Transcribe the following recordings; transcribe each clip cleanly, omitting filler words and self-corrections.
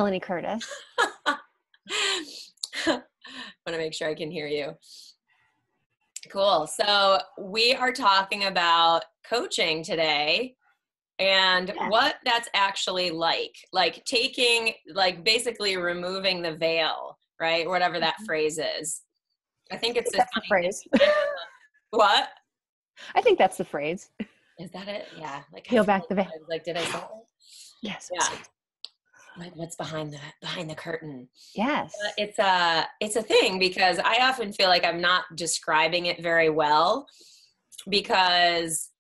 Melanie Curtis. Want to make sure I can hear you. Cool. So we are talking about coaching today and what that's actually like taking, like basically removing the veil, right? Whatever that phrase is. I think it's That's the phrase. What? I think that's the phrase. Is that it? Yeah. Like Peel back the veil. I was like, did I say it? Yes. Yeah. Like what's behind the curtain? Yes. It's a thing because I often feel like I'm not describing it very well because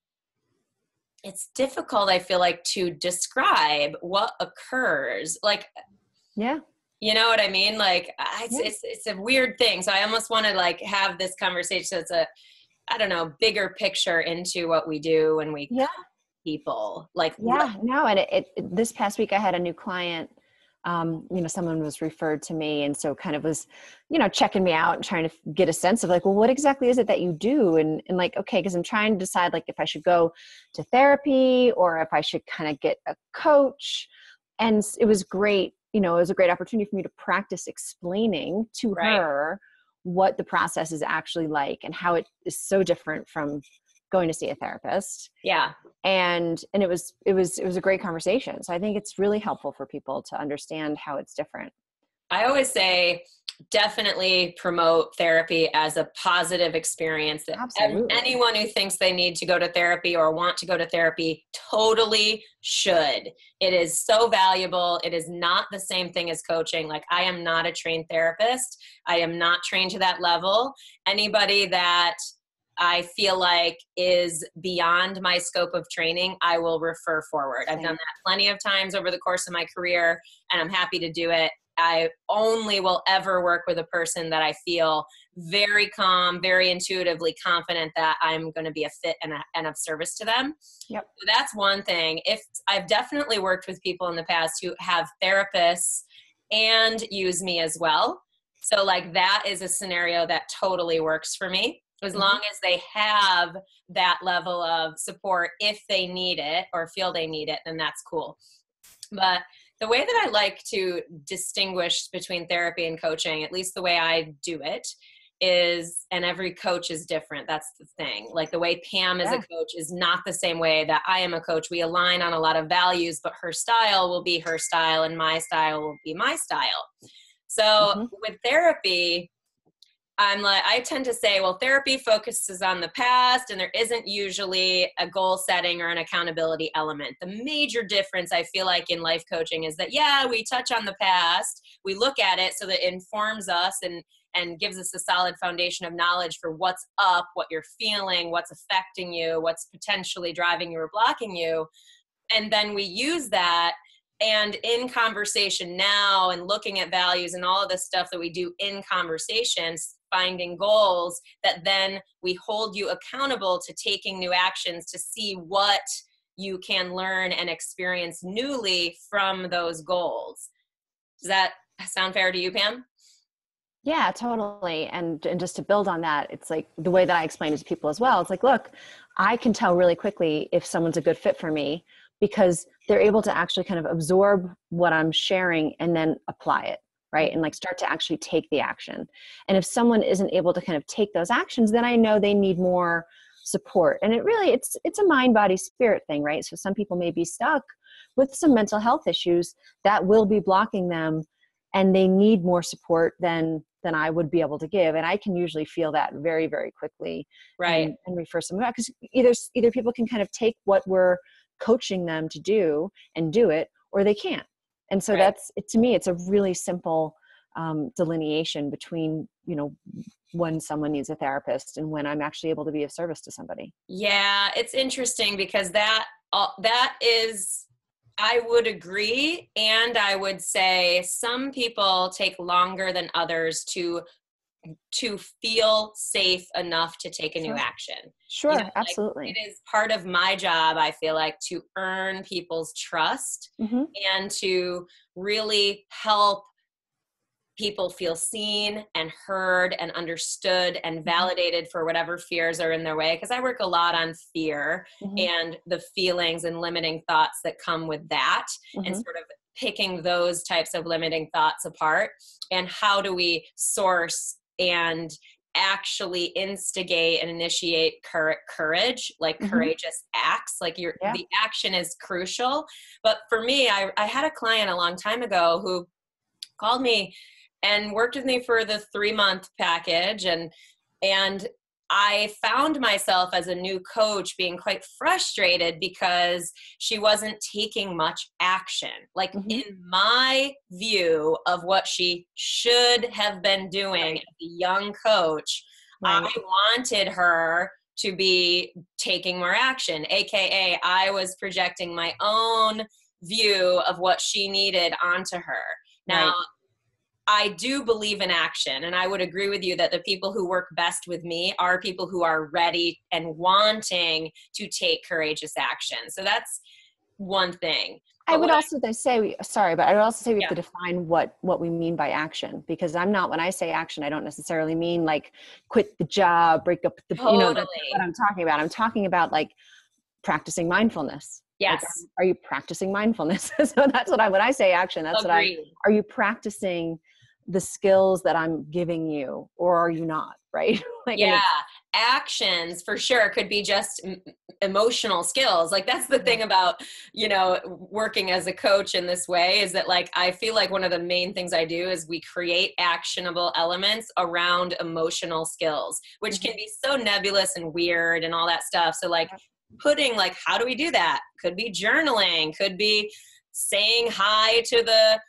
it's difficult, I feel like, to describe what occurs. Like, yeah. You know what I mean? Like it's a weird thing. So I almost want to like have this conversation. So it's I don't know, bigger picture into what we do when we coach people. Like, no. And this past week I had a new client, someone was referred to me. And so kind of was, checking me out and trying to get a sense of like, well, what exactly is it that you do? And like, okay, cause I'm trying to decide like if I should go to therapy or if I should kind of get a coach. And it was great. It was a great opportunity for me to practice explaining to her what the process is actually like and how it is so different from going to see a therapist. Yeah. And it was a great conversation. So I think it's really helpful for people to understand how it's different. I always say definitely promote therapy as a positive experience. Absolutely. Anyone who thinks they need to go to therapy or want to go to therapy totally should. It is so valuable. It is not the same thing as coaching. Like I am not a trained therapist. I am not trained to that level. Anybody that I feel like is beyond my scope of training, I will refer forward. I've done that plenty of times over the course of my career, and I'm happy to do it. I only will ever work with a person that I feel very calm, very intuitively confident that I'm going to be a fit and of service to them. Yep. So that's one thing. If I've definitely worked with people in the past who have therapists and use me as well. So like that is a scenario that totally works for me. As long as they have that level of support, if they need it or feel they need it, then that's cool. But the way that I like to distinguish between therapy and coaching, at least the way I do it, is, and every coach is different. That's the thing. Like the way Pam is a coach is not the same way that I am a coach. We align on a lot of values, but her style will be her style and my style will be my style. So with therapy, I tend to say, well, therapy focuses on the past and there isn't usually a goal setting or an accountability element. The major difference I feel like in life coaching is that, we touch on the past, we look at it so that it informs us and gives us a solid foundation of knowledge for what's up, what you're feeling, what's affecting you, what's potentially driving you or blocking you. And then we use that. And in conversation now and looking at values and all of the stuff that we do in conversations, finding goals that then we hold you accountable to taking new actions to see what you can learn and experience newly from those goals. Does that sound fair to you, Pam? Yeah, totally. And just to build on that, it's like the way that I explain it to people as well. It's like, look, I can tell really quickly if someone's a good fit for me because they're able to actually kind of absorb what I'm sharing and then apply it, right? And like start to actually take the action. And if someone isn't able to kind of take those actions, then I know they need more support. And it's a mind, body, spirit thing, right? So some people may be stuck with some mental health issues that will be blocking them and they need more support than I would be able to give. And I can usually feel that very, very quickly. Right. And refer someone back. Because either people can kind of take what we're coaching them to do and do it, or they can't. And so that's it. To me, it's a really simple delineation between, when someone needs a therapist and when I'm actually able to be of service to somebody. Yeah, it's interesting because that is, I would agree. And I would say some people take longer than others to feel safe enough to take a new action. Sure. Absolutely. It is part of my job, I feel like, to earn people's trust and to really help people feel seen and heard and understood and validated for whatever fears are in their way. Because I work a lot on fear and the feelings and limiting thoughts that come with that and sort of picking those types of limiting thoughts apart, and how do we source and actually instigate and initiate courage, like courageous acts. Like the action is crucial. But for me, I had a client a long time ago who called me and worked with me for the 3-month package. And I found myself as a new coach being quite frustrated because she wasn't taking much action. Like in my view of what she should have been doing as a young coach, I wanted her to be taking more action, AKA I was projecting my own view of what she needed onto her. Now, I do believe in action, and I would agree with you that the people who work best with me are people who are ready and wanting to take courageous action. So that's one thing. I would also say, sorry, but I would also say we have to define what we mean by action, because when I say action, I don't necessarily mean like quit the job, break up the, totally. You know, that's what I'm talking about. I'm talking about like practicing mindfulness. Yes. Like, are you practicing mindfulness? So that's when I say action, that's are you practicing the skills that I'm giving you, or are you not? Right? Like, actions for sure could be just emotional skills. Like that's the thing about, you know, working as a coach in this way, is that like, I feel like one of the main things I do is we create actionable elements around emotional skills, which can be so nebulous and weird and all that stuff. So like putting like, how do we do that? Could be journaling, could be saying hi to the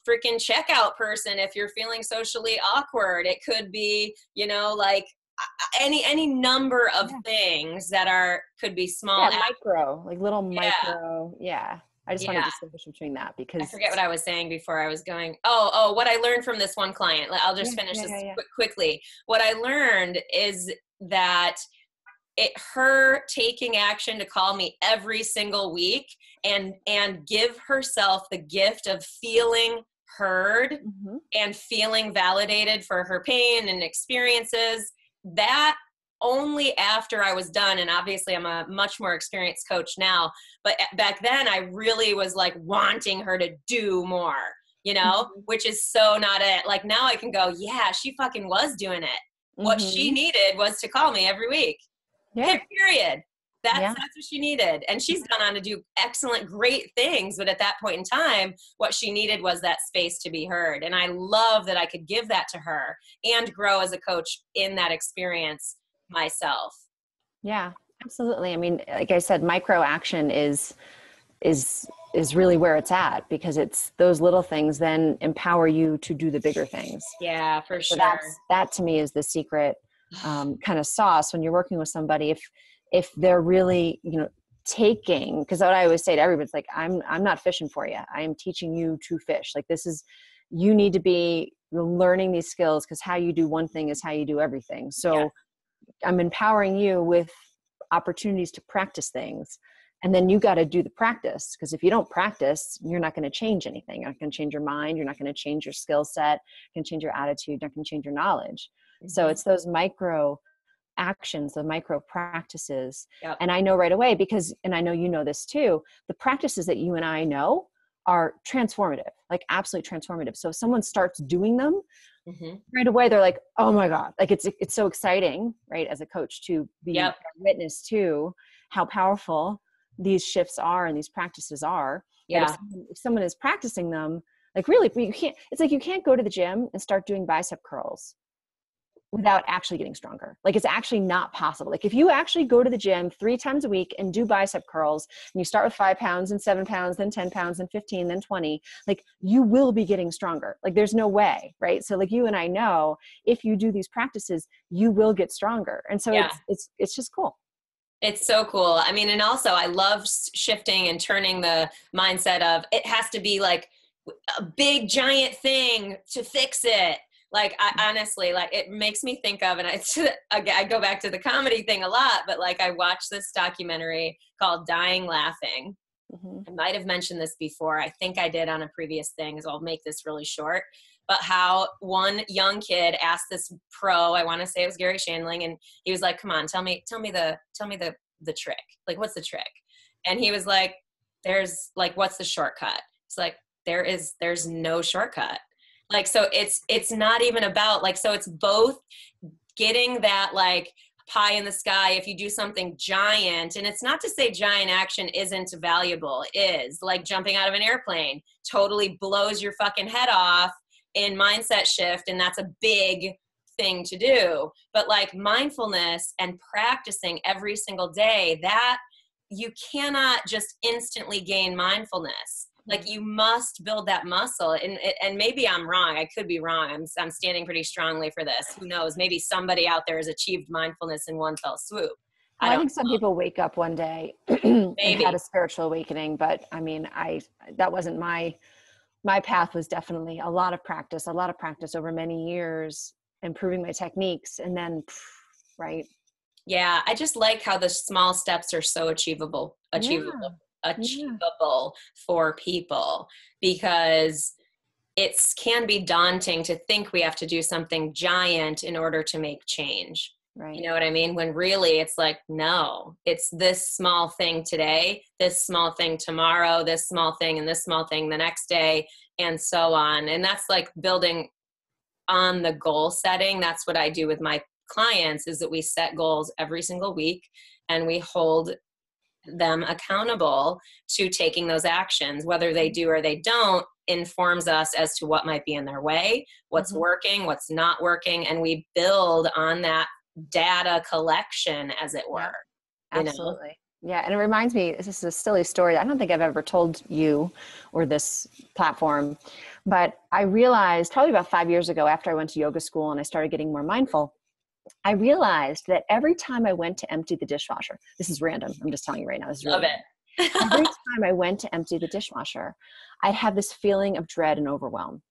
freaking checkout person if you're feeling socially awkward. It could be, you know, like any number of things that could be small. Micro, like little micro. I just want to distinguish between that, because I forget what I was saying before. I was going, what I learned from this one client. I'll just finish this quickly. What I learned is that her taking action to call me every single week and give herself the gift of feeling heard and feeling validated for her pain and experiences, that only after I was done. And obviously I'm a much more experienced coach now, but back then I really was like wanting her to do more, you know, which is so not it. Like now I can go, yeah, she fucking was doing it. What she needed was to call me every week. Period. That's what she needed. And she's gone on to do excellent, great things. But at that point in time, what she needed was that space to be heard. And I love that I could give that to her and grow as a coach in that experience myself. Yeah, absolutely. I mean, like I said, micro action is really where it's at, because it's those little things then empower you to do the bigger things. Yeah, for sure. So that to me is the secret kind of sauce when you're working with somebody. If they're really, you know, taking, because what I always say to everybody, it's like, I'm not fishing for you. I am teaching you to fish. Like you need to be learning these skills, because how you do one thing is how you do everything. So I'm empowering you with opportunities to practice things. And then you got to do the practice, because if you don't practice, you're not going to change anything. You're not going to change your mind. You're not going to change your skill set. You're going to change your attitude. You're not going to change your knowledge. So it's those micro actions, the micro practices. And I know right away, and I know you know this too, the practices that you and I know are transformative, like absolutely transformative. So if someone starts doing them right away, they're like, oh my God, like it's so exciting, right? As a coach to be a witness to how powerful these shifts are and these practices are. If someone is practicing them, like really, it's like you can't go to the gym and start doing bicep curls without actually getting stronger. Like it's actually not possible. Like if you actually go to the gym 3 times a week and do bicep curls, and you start with 5 pounds and 7 pounds, then 10 pounds, then 15, then 20, like you will be getting stronger. Like there's no way, right? So like you and I know, if you do these practices, you will get stronger. And so it's just cool. It's so cool. I mean, and also I love shifting and turning the mindset of it has to be like a big giant thing to fix it. Like I honestly, like it makes me think of, and I go back to the comedy thing a lot, but like I watched this documentary called Dying Laughing. I might have mentioned this before. I think I did on a previous thing, so I'll make this really short. But how one young kid asked this pro, I want to say it was Gary Shandling, and he was like, "Come on, tell me the trick. Like, what's the trick?" And he was like, "There's like, what's the shortcut?" It's like, there's no shortcut. Like, so it's not even about like, so it's both getting that like pie in the sky. If you do something giant, and it's not to say giant action isn't valuable, it is, like jumping out of an airplane totally blows your fucking head off in mindset shift. And that's a big thing to do. But like mindfulness and practicing every single day, that you cannot just instantly gain mindfulness. Like you must build that muscle. And maybe I'm wrong. I could be wrong. I'm standing pretty strongly for this. Who knows? Maybe somebody out there has achieved mindfulness in one fell swoop. Well, I think some people wake up one day and had a spiritual awakening, but I mean, that wasn't my path. Was definitely a lot of practice over many years, improving my techniques, and then, right. Yeah. I just like how the small steps are so achievable for people, because it can be daunting to think we have to do something giant in order to make change. Right. You know what I mean? When really it's like, no, it's this small thing today, this small thing tomorrow, this small thing, and this small thing the next day, and so on. And that's like building on the goal setting. That's what I do with my clients, is that we set goals every single week and we hold them accountable to taking those actions. Whether they do or they don't informs us as to what might be in their way, what's working, what's not working. And we build on that data collection, as it were. Yeah, absolutely. Yeah. And it reminds me, this is a silly story. I don't think I've ever told you or this platform, but I realized probably about 5 years ago, after I went to yoga school and I started getting more mindful, I realized that every time I went to empty the dishwasher, this is random, I'm just telling you right now, this is Love really it. every time I went to empty the dishwasher, I'd have this feeling of dread and overwhelm,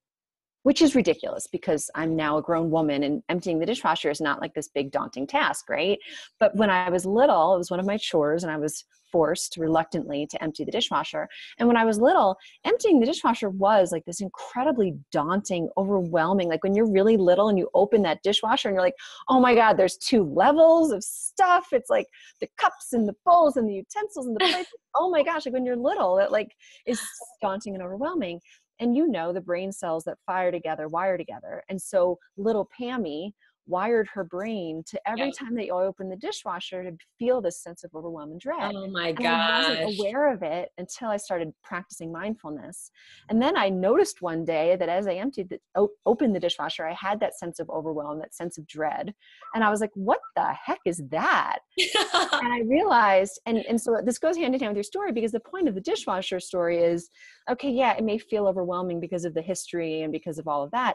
which is ridiculous because I'm now a grown woman and emptying the dishwasher is not like this big daunting task, right? But when I was little, it was one of my chores and I was forced reluctantly to empty the dishwasher. And when I was little, emptying the dishwasher was like this incredibly daunting, overwhelming. Like when you're really little and you open that dishwasher and you're like, oh my God, there's 2 levels of stuff. It's like the cups and the bowls and the utensils and the plates. Oh my gosh, like when you're little, that like is daunting and overwhelming. And you know, the brain cells that wire together. And so little Pammy wired her brain to every time that you open the dishwasher to feel this sense of overwhelm and dread. Oh my and gosh. I wasn't aware of it until I started practicing mindfulness. And then I noticed one day that as I opened the dishwasher, I had that sense of overwhelm, that sense of dread. And I was like, what the heck is that? And I realized, and so this goes hand in hand with your story, because the point of the dishwasher story is, okay, yeah, it may feel overwhelming because of the history and because of all of that.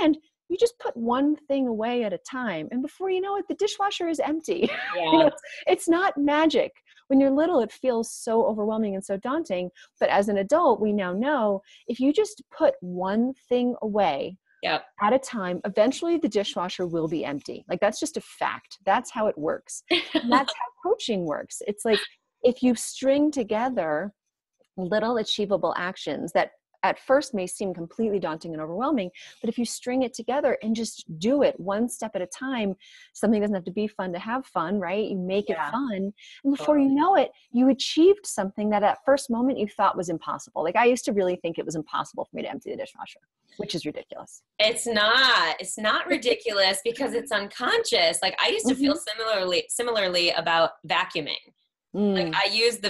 And you just put one thing away at a time. And before you know it, the dishwasher is empty. Yeah. It's not magic. When you're little, it feels so overwhelming and so daunting. But as an adult, we now know if you just put one thing away at a time, eventually the dishwasher will be empty. Like that's just a fact. That's how it works. And that's how coaching works. It's like if you string together little achievable actions that at first may seem completely daunting and overwhelming, but if you string it together and just do it one step at a time, something doesn't have to be fun to have fun, right? You make it fun. And before you know it, you achieved something that at first moment you thought was impossible. Like I used to really think it was impossible for me to empty the dishwasher, which is ridiculous. It's not ridiculous because it's unconscious. Like I used to feel similarly about vacuuming. Like I used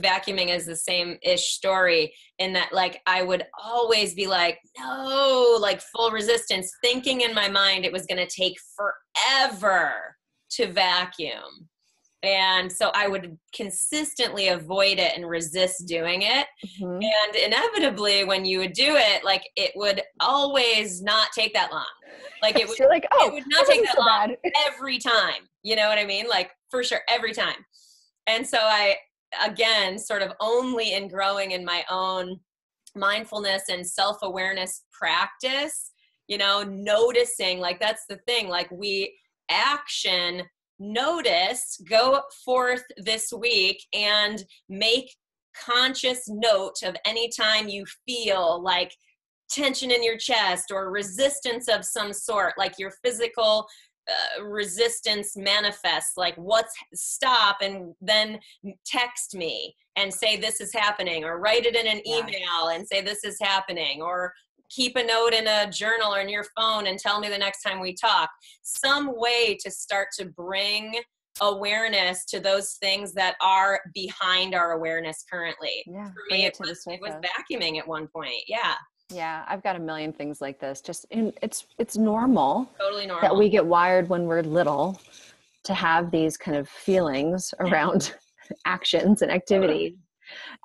vacuuming as the same-ish story in that like I would always be like, no, like full resistance, thinking in my mind it was going to take forever to vacuum. And so I would consistently avoid it and resist doing it. And inevitably when you would do it, like it would always not take that long. Like it would, You're like, oh, it would not take that long every time. You know what I mean? Like for sure, every time. And so I, again, sort of only in growing in my own mindfulness and self-awareness practice, you know, noticing, like, that's the thing, like notice, go forth this week and make conscious note of any time you feel like tension in your chest or resistance of some sort, like your physical resistance manifests, like stop and then text me and say this is happening, or write it in an email and say this is happening, or keep a note in a journal or in your phone and tell me the next time we talk. Some way to start to bring awareness to those things that are behind our awareness currently. For me, it was vacuuming at one point. Yeah, I've got a million things like this. It's normal. Totally normal. That we get wired when we're little to have these kind of feelings around actions and activities.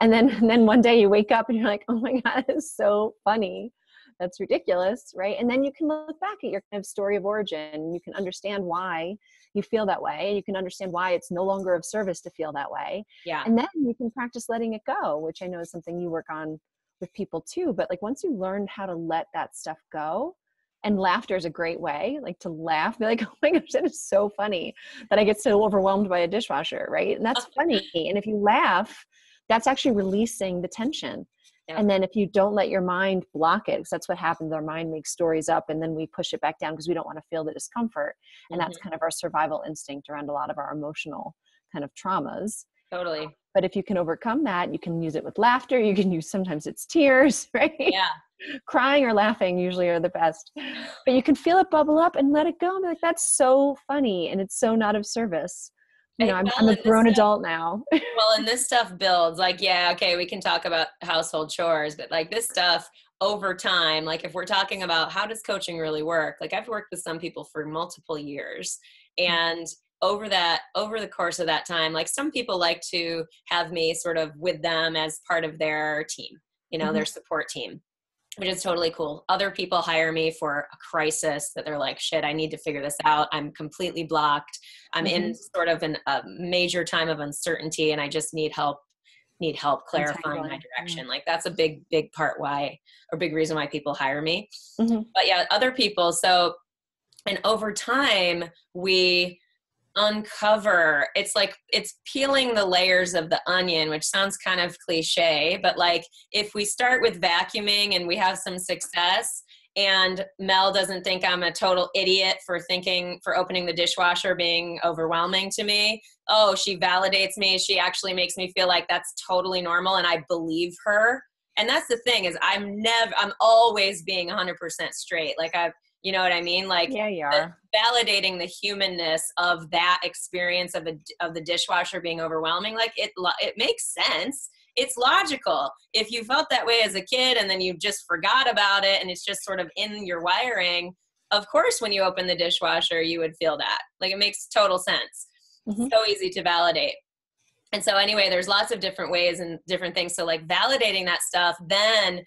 And then one day you wake up and you're like, oh my God, it's so funny. That's ridiculous, right? And then you can look back at your kind of story of origin. You can understand why you feel that way. You can understand why it's no longer of service to feel that way. Yeah. And then you can practice letting it go, which I know is something you work on with people too. But like once you learn how to let that stuff go, and laughter is a great way, like to laugh, be like, oh my gosh, that is so funny that I get so overwhelmed by a dishwasher, right? And that's funny. And if you laugh, that's actually releasing the tension. Yeah. And then if you don't let your mind block it, because that's what happens, our mind makes stories up and then we push it back down because we don't want to feel the discomfort. And that's kind of our survival instinct around a lot of our emotional kind of traumas. Totally. But if you can overcome that, you can use it with laughter. You can use, sometimes it's tears, right? Yeah. Crying or laughing usually are the best. But you can feel it bubble up and let it go. And be like, that's so funny. And it's so not of service. You know, I'm a grown adult now. Well, and this stuff builds, like, yeah, okay, we can talk about household chores, but like this stuff over time, like if we're talking about how does coaching really work, like I've worked with some people for multiple years, and over the course of that time, like some people like to have me sort of with them as part of their team, you know, their support team, which is totally cool. Other people hire me for a crisis that they're like, shit, I need to figure this out. I'm completely blocked. I'm in sort of a major time of uncertainty and I just need help clarifying my direction. Like that's a big part big reason why people hire me. But yeah, other people. So, and over time we uncover, it's like it's peeling the layers of the onion, which sounds kind of cliche, but like if we start with vacuuming and we have some success and Mel doesn't think I'm a total idiot for opening the dishwasher being overwhelming to me, oh, she validates me, she actually makes me feel like that's totally normal and I believe her. And that's the thing is I'm always being 100% straight. Like you know what I mean? Like, yeah, you are. Validating the humanness of that experience of the dishwasher being overwhelming. Like it makes sense. It's logical. If you felt that way as a kid and then you just forgot about it and it's just sort of in your wiring, of course, when you open the dishwasher, you would feel that. Like it makes total sense. So easy to validate. And so anyway, there's lots of different ways and different things. So like validating that stuff, then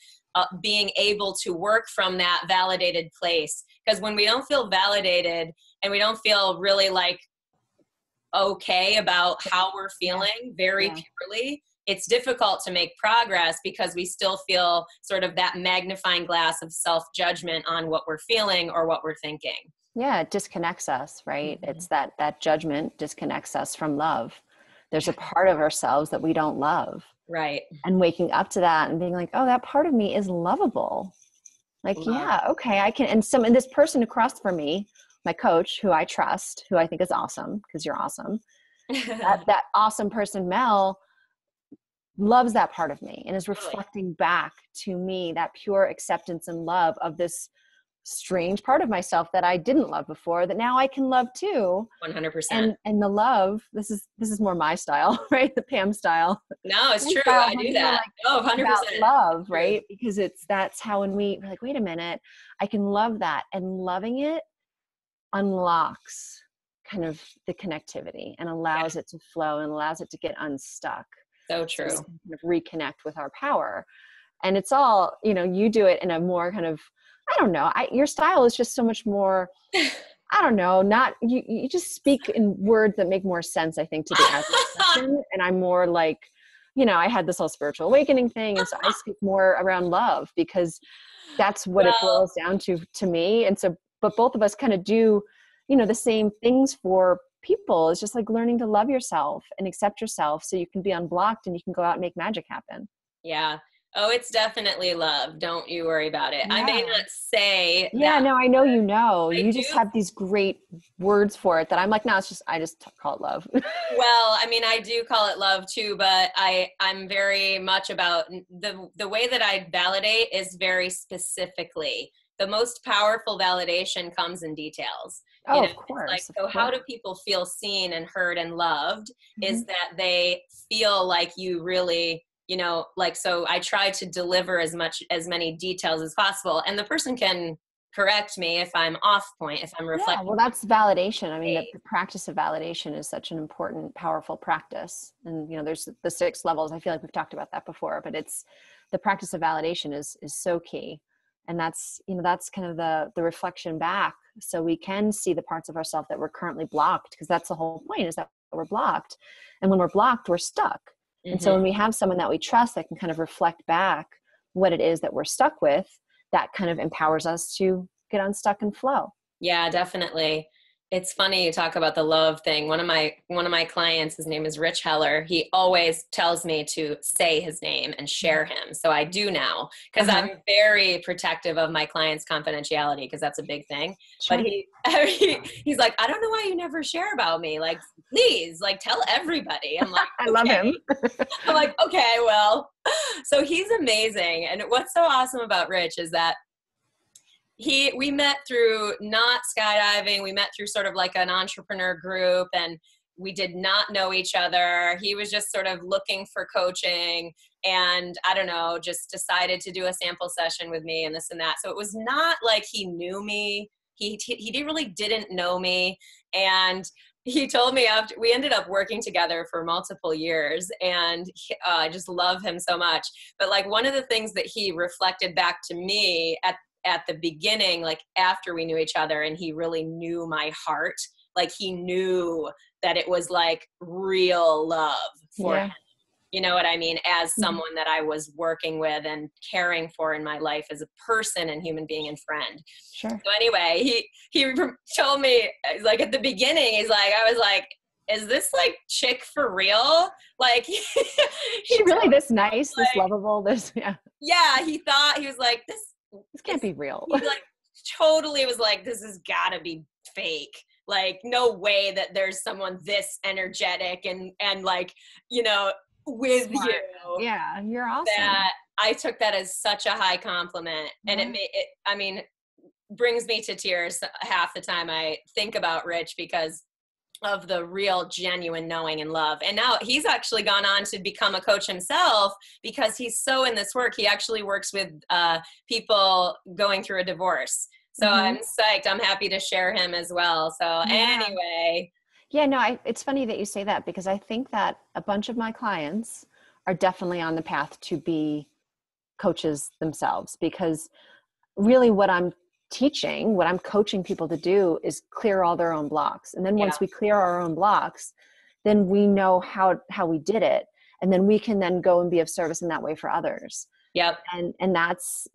being able to work from that validated place. Because when we don't feel validated and we don't feel really like okay about how we're feeling very purely, it's difficult to make progress because we still feel sort of that magnifying glass of self-judgment on what we're feeling or what we're thinking. Yeah, it disconnects us, right? It's that judgment disconnects us from love. There's a part of ourselves that we don't love. Right. And waking up to that and being like, oh, that part of me is lovable. Like, yeah, okay, I can. And this person across from me, my coach, who I trust, who I think is awesome, because you're awesome. that awesome person, Mel, loves that part of me and is reflecting back to me that pure acceptance and love of this strange part of myself that I didn't love before that now I can love too. 100%. And the love, this is more my style, right? The Pam style. No, it's true. I do that. Oh, 100%. Love, right? Because that's how when we're like, wait a minute, I can love that. And loving it unlocks kind of the connectivity and allows it to flow and allows it to get unstuck. So true. So kind of reconnect with our power. And it's all, you do it in a more kind of, I don't know, your style is just so much more, I don't know, not, you just speak in words that make more sense, I think, to the average person. And I'm more like, I had this whole spiritual awakening thing. And so I speak more around love because that's what it boils down to me. And so, but both of us kind of do, the same things for people. It's just like learning to love yourself and accept yourself so you can be unblocked and you can go out and make magic happen. Yeah. Oh, it's definitely love. Don't you worry about it. I may Yeah. not say Yeah, that. no, I know, you know, I you do. just have these great words for it that I'm like, no, it's just, I just call it love. Well, I mean, I do call it love too, but I'm very much about the way that I validate is very specifically. The most powerful validation comes in details. Oh, of It's like, course, of so how course. do people feel seen and heard and loved Mhm. is that they feel like you really, like, so I try to deliver as many details as possible, and the person can correct me if I'm off point, if I'm Yeah, reflecting. well, that's validation. I mean, the practice of validation is such an important, powerful practice. And, there's the 6 levels. I feel like we've talked about that before, but it's the practice of validation is so key. And that's kind of the reflection back. So we can see the parts of ourselves that we're currently blocked, because that's the whole point, is that we're blocked. And when we're blocked, we're stuck. And so Mhm. when we have someone that we trust that can kind of reflect back what it is that we're stuck with, that kind of empowers us to get unstuck and flow. Yeah, definitely. It's funny you talk about the love thing. One of my clients, his name is Rich Heller. He always tells me to say his name and share him. So I do now, because Uh-huh. I'm very protective of my clients' confidentiality, because that's a big thing. But Sure. he's like, I don't know why you never share about me. Like, please, like, tell everybody. I'm like, I love okay. him. I'm like, okay, well. So he's amazing. And what's so awesome about Rich is that we met through not skydiving. We met through sort of like an entrepreneur group, and we did not know each other. He was just sort of looking for coaching, and I don't know, just decided to do a sample session with me and this and that. So it was not like he knew me. Really didn't know me. And he told me, after we ended up working together for multiple years, and I just love him so much. But like, one of the things that he reflected back to me at the beginning, like after we knew each other and he really knew my heart, like he knew that it was like real love for him. Yeah. You know what I mean? As Mhm. someone that I was working with and caring for in my life as a person and human being and friend. Sure. So anyway, he told me, like, at the beginning, I was like, is this like chick for real? Like, he She told really me, this nice, this like, lovable, this, yeah, yeah, he was like, this can't it's be real. he like totally was like, this has got to be fake. Like, no way that there's someone this energetic and like, with Smart. you. Yeah, you're awesome. That I took that as such a high compliment, and it Yeah. made it, I mean, brings me to tears half the time I think about Rich, because of the real genuine knowing and love. And now he's actually gone on to become a coach himself, because he's so in this work. He actually works with people going through a divorce. So Hmm. I'm psyched. I'm happy to share him as well. So Yeah. anyway, Yeah, no, it's funny that you say that, because I think that a bunch of my clients are definitely on the path to be coaches themselves, because really what I'm teaching, what I'm coaching people to do, is clear all their own blocks. And then yeah, once we clear our own blocks, then we know how we did it. And then we can then go and be of service in that way for others. yep, And that's,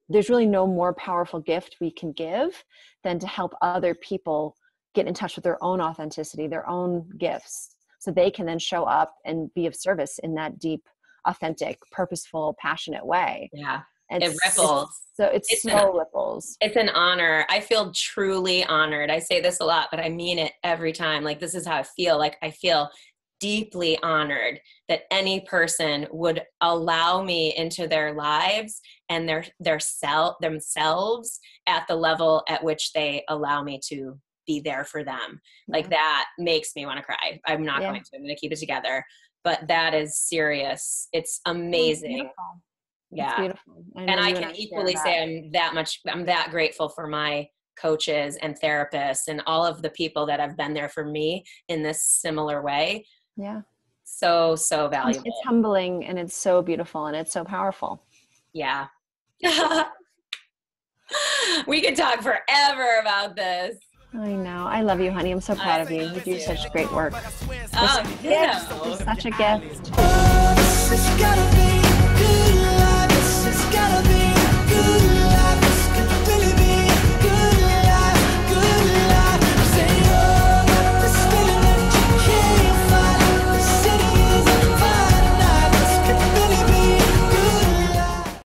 there's really no more powerful gift we can give than to help other people get in touch with their own authenticity, their own gifts, so they can then show up and be of service in that deep, authentic, purposeful, passionate way. yeah. It It's ripples. so it's It's an so ripples. It's an honor. I feel truly honored. I say this a lot, but I mean it every time. Like, this is how I feel. Like, I feel deeply honored that any person would allow me into their lives and themselves at the level at which they allow me to be there for them. Like, Yeah. that makes me want to cry. I'm not Yeah. going to. I'm going to keep it together. But that is serious. It's Oh, it's amazing. beautiful. It's Yeah. beautiful. I know And I you and can I share equally that. say I'm that grateful for my coaches and therapists and all of the people that have been there for me in this similar way. Yeah. So It's valuable. humbling, and it's so beautiful, and it's so powerful. Yeah. We could talk forever about this. I know. I love you, honey. I'm so I proud of you. You love do you. such great work. You're Oh, such a gift. You're ditto. such a gift. It's gotta be